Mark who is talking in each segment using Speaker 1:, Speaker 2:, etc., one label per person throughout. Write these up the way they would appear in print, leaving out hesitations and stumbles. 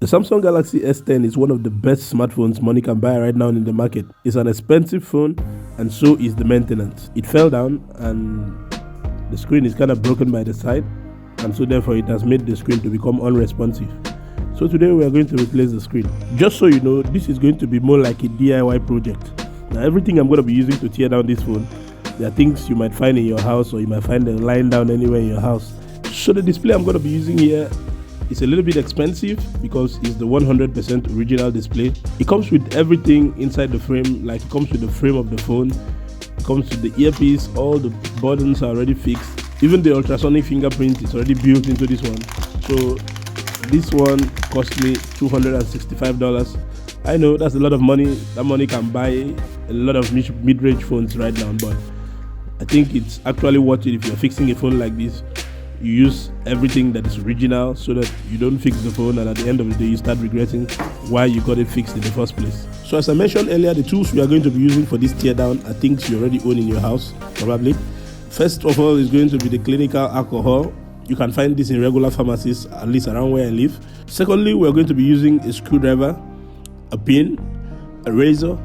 Speaker 1: The Samsung Galaxy S10 is one of the best smartphones money can buy right now in the market. It's an expensive phone and so is the maintenance. It fell down and the screen is kind of broken by the side, and so therefore it has made the screen to become unresponsive. So today we are going to replace the screen. Just so you know, this is going to be more like a DIY project. Now everything I'm going to be using to tear down this phone, there are things you might find in your house or you might find them lying down anywhere in your house. So the display I'm going to be using here is a little bit expensive because it's the 100% original display. It comes with everything inside the frame, like it comes with the frame of the phone, it comes with the earpiece, all the buttons are already fixed. Even the ultrasonic fingerprint is already built into this one. So this one cost me $265. I know that's a lot of money. That money can buy a lot of mid-range phones right now, but I think it's actually worth it. If you're fixing a phone like this, you use everything that is original so that you don't fix the phone and at the end of the day you start regretting why you got it fixed in the first place. So as I mentioned earlier, the tools we are going to be using for this teardown are things you already own in your house, probably. First of all is going to be the clinical alcohol. You can find this in regular pharmacies, at least around where I live. Secondly, we're going to be using a screwdriver, a pin, a razor,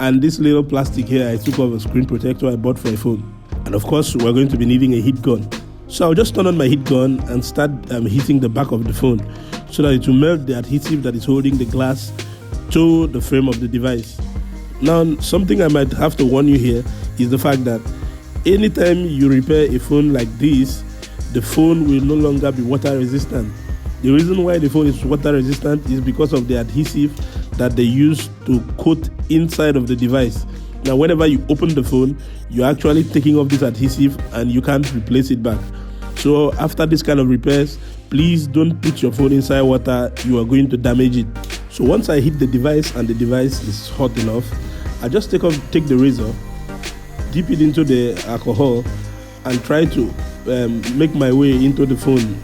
Speaker 1: and this little plastic here I took off a screen protector I bought for a phone. And of course, we're going to be needing a heat gun. So I'll just turn on my heat gun and start heating the back of the phone so that it will melt the adhesive that is holding the glass to the frame of the device. Now, something I might have to warn you here is the fact that anytime you repair a phone like this, the phone will no longer be water resistant. The reason why the phone is water resistant is because of the adhesive that they use to coat inside of the device. Now, whenever you open the phone, you're actually taking off this adhesive and you can't replace it back. So after this kind of repairs, please don't put your phone inside water. You are going to damage it. So once I hit the device and the device is hot enough, I just take the razor, dip it into the alcohol and try to make my way into the phone.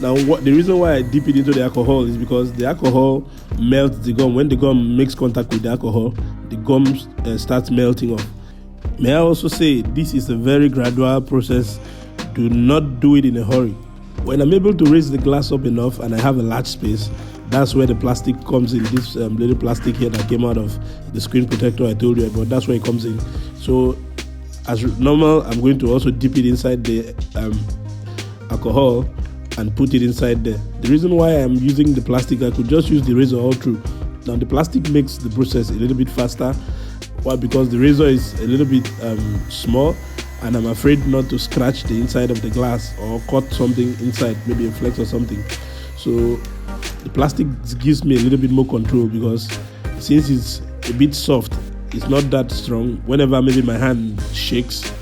Speaker 1: Now, the reason why I dip it into the alcohol is because the alcohol melts the gum. When the gum makes contact with the alcohol, the gum starts melting off. May I also say, this is a very gradual process. Do not do it in a hurry. When I'm able to raise the glass up enough and I have a large space, that's where the plastic comes in. This little plastic here that came out of the screen protector I told you about, that's where it comes in. So as normal, I'm going to also dip it inside the alcohol and put it inside there. The reason why I'm using the plastic, I could just use the razor all through. Now the plastic makes the process a little bit faster. Why? Because the razor is a little bit small and I'm afraid not to scratch the inside of the glass or cut something inside, maybe a flex or something. So the plastic gives me a little bit more control because since it's a bit soft, it's not that strong. Whenever maybe my hand shakes,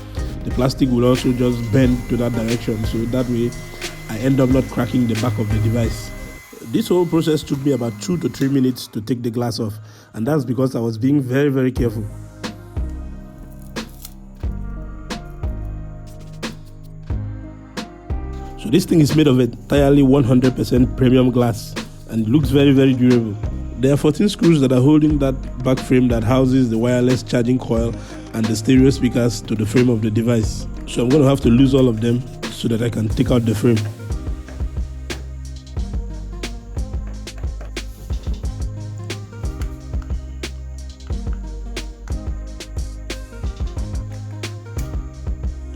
Speaker 1: the plastic will also just bend to that direction. So that way I end up not cracking the back of the device. This whole process took me about 2 to 3 minutes to take the glass off, and that's because I was being very, very careful. So this thing is made of entirely 100% premium glass and it looks very, very durable. There are 14 screws that are holding that back frame that houses the wireless charging coil and the stereo speakers to the frame of the device. So I'm going to have to lose all of them so that I can take out the frame.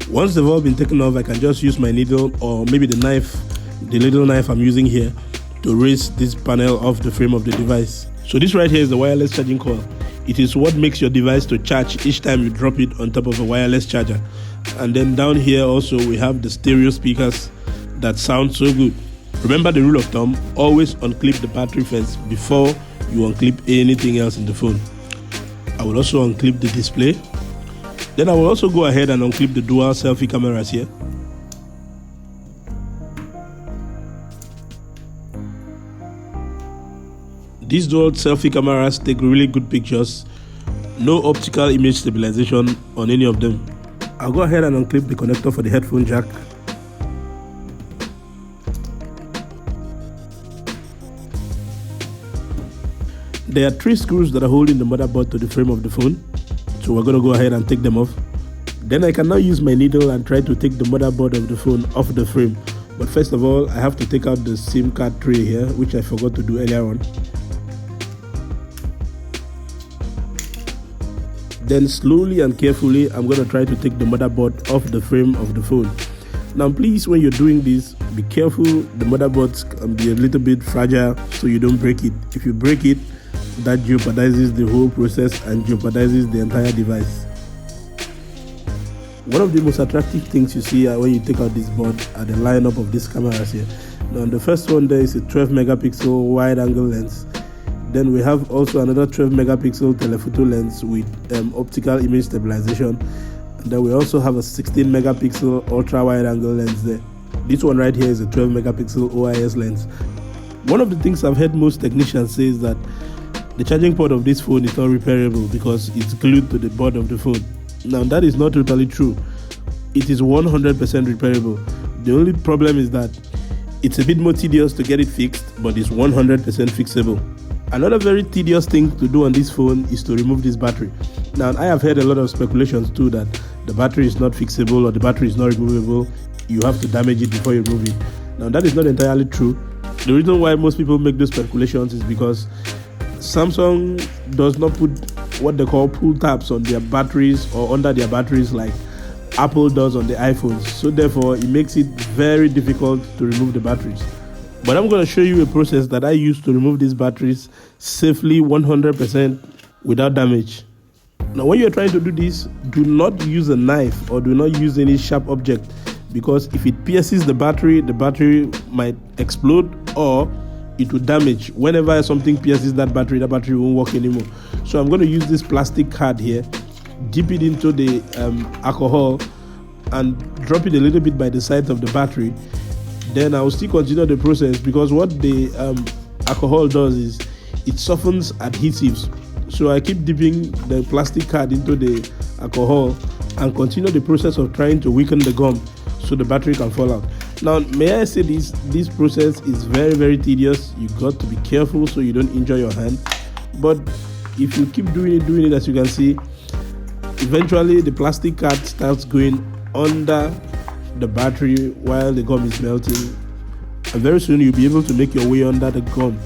Speaker 1: Once they've all been taken off, I can just use my needle or maybe the knife, the little knife I'm using here, to raise this panel off the frame of the device. So this right here is the wireless charging coil. It is what makes your device to charge each time you drop it on top of a wireless charger. And then down here also we have the stereo speakers that sound so good. Remember the rule of thumb, always unclip the battery first before you unclip anything else in the phone. I will also unclip the display. Then I will also go ahead and unclip the dual selfie cameras here. These dual selfie cameras take really good pictures. No optical image stabilization on any of them. I'll go ahead and unclip the connector for the headphone jack. There are 3 screws that are holding the motherboard to the frame of the phone. So we're going to go ahead and take them off. Then I can now use my needle and try to take the motherboard of the phone off the frame But first of all, I have to take out the SIM card tray here, which I forgot to do earlier on. Then slowly and carefully, I'm going to try to take the motherboard off the frame of the phone. Now please, when you're doing this, be careful. The motherboards can be a little bit fragile, so you don't break it. If you break it, that jeopardizes the whole process and jeopardizes the entire device. One of the most attractive things you see when you take out this board are the lineup of these cameras here. Now the first one there is a 12 megapixel wide angle lens. Then we have also another 12 megapixel telephoto lens with optical image stabilization. And then we also have a 16 megapixel ultra wide angle lens there. This one right here is a 12 megapixel OIS lens. One of the things I've heard most technicians say is that the charging port of this phone is not repairable because it's glued to the board of the phone. Now that is not totally true. It is 100% repairable. The only problem is that it's a bit more tedious to get it fixed, but it's 100% fixable. Another very tedious thing to do on this phone is to remove this battery. Now I have heard a lot of speculations too that the battery is not fixable or the battery is not removable. You have to damage it before you remove it. Now that is not entirely true. The reason why most people make those speculations is because Samsung does not put what they call pull tabs on their batteries or under their batteries like Apple does on the iPhones. So therefore, it makes it very difficult to remove the batteries. But I'm going to show you a process that I use to remove these batteries safely 100% without damage. Now, when you're trying to do this, do not use a knife or do not use any sharp object, because if it pierces the battery might explode or it will damage. Whenever something pierces that battery won't work anymore. So I'm going to use this plastic card here, dip it into the alcohol and drop it a little bit by the side of the battery. Then I will still continue the process, because what the alcohol does is it softens adhesives. So I keep dipping the plastic card into the alcohol and continue the process of trying to weaken the gum so the battery can fall out. Now, may I say this process is very, very tedious. You got to be careful so you don't injure your hand. But if you keep doing it, as you can see, eventually the plastic card starts going under the battery while the gum is melting. And very soon you'll be able to make your way under the gum.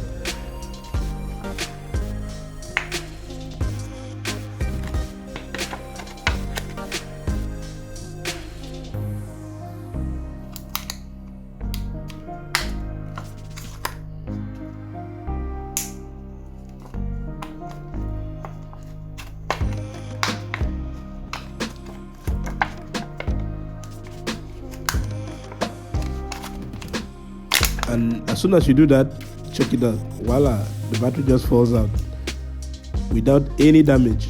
Speaker 1: And as soon as you do that, check it out, voila, the battery just falls out without any damage.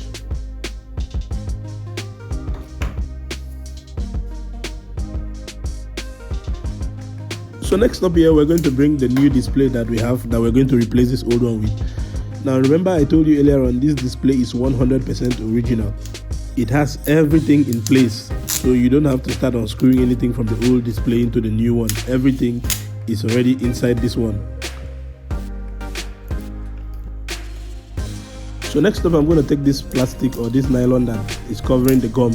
Speaker 1: So next up here, we're going to bring the new display that we have that we're going to replace this old one with. Now remember, I told you earlier on, this display is 100% original. It has everything in place, so you don't have to start unscrewing anything from the old display into the new one. Everything is already inside this one. So next up, I'm going to take this plastic or this nylon that is covering the gum.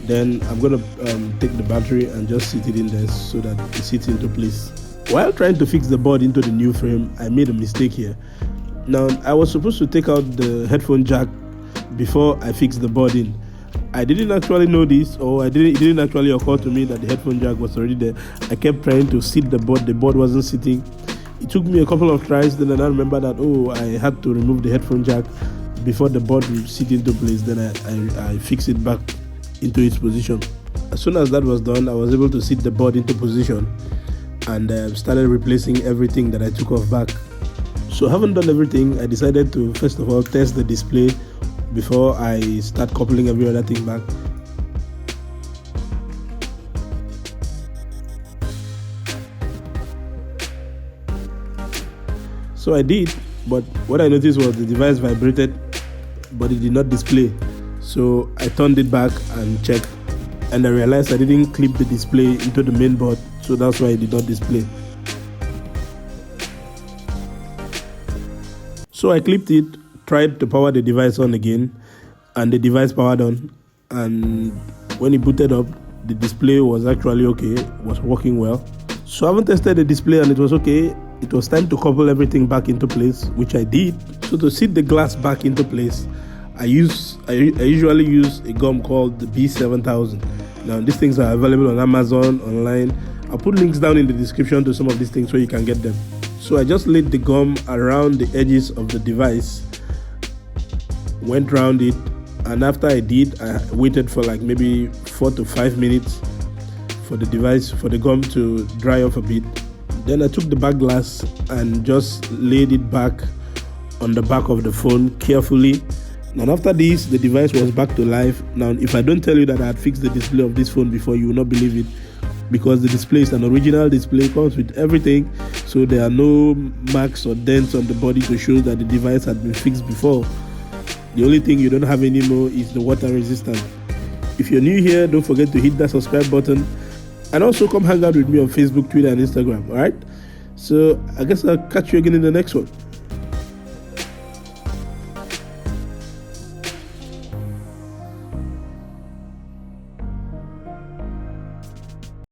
Speaker 1: Then I'm going to take the battery and just sit it in there so that it sits into place. While trying to fix the board into the new frame, I made a mistake here. Now, I was supposed to take out the headphone jack before I fixed the board in. I didn't actually know this, or it didn't actually occur to me that the headphone jack was already there. I kept trying to sit the board wasn't sitting. It took me a couple of tries, then I remember that, I had to remove the headphone jack before the board would sit into place. Then I fixed it back into its position. As soon as that was done, I was able to sit the board into position and started replacing everything that I took off back. So having done everything, I decided to first of all test the display before I start coupling every other thing back. So I did, but what I noticed was the device vibrated, but it did not display. So I turned it back and checked, and I realized I didn't clip the display into the main board, so that's why it did not display. So I clipped it, tried to power the device on again, and the device powered on, and when it booted up, the display was actually okay, was working well. So I haven't tested the display and it was okay. It was time to couple everything back into place, which I did. So to sit the glass back into place, I usually use a gum called the B7000. Now these things are available on Amazon, online. I'll put links down in the description to some of these things so you can get them. So I just laid the gum around the edges of the device, went around it, and after I did, I waited for like maybe 4 to 5 minutes for the gum to dry off a bit. Then I took the back glass and just laid it back on the back of the phone carefully. And after this, the device was back to life. Now, if I don't tell you that I had fixed the display of this phone before, you will not believe it, because the display is an original display, comes with everything, so there are no marks or dents on the body to show that the device had been fixed before. The only thing you don't have anymore is the water resistance. If you're new here, don't forget to hit that subscribe button, and also come hang out with me on Facebook, Twitter, and Instagram. Alright, so I guess I'll catch you again in the next one.